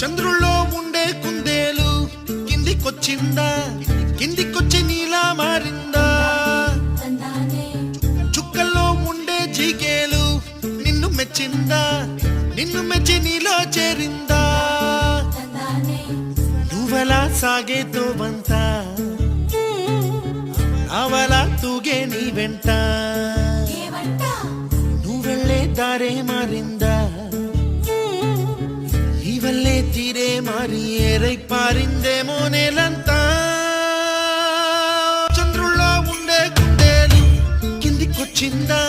చంద్రుల్లో ఉండే కుందేలు కిందికొచ్చిందా, కిందికొచ్చి నీలా మారిందా? చుక్కల్లో ఉండే జీకేలు నిన్ను మెచ్చిందా, నిన్ను మెచ్చి నీలో చేరిందా? నువ్వలా సాగేతో బంత, అవలా తూగే నీ వెంట, నువ్వెళ్ళే దారే మారిందా? నీవల్లే తీరే మారి ఏరై పారిందేమో నేలంతా. చంద్రుల్లో ఉండే కుందేలు కిందికొచ్చిందా,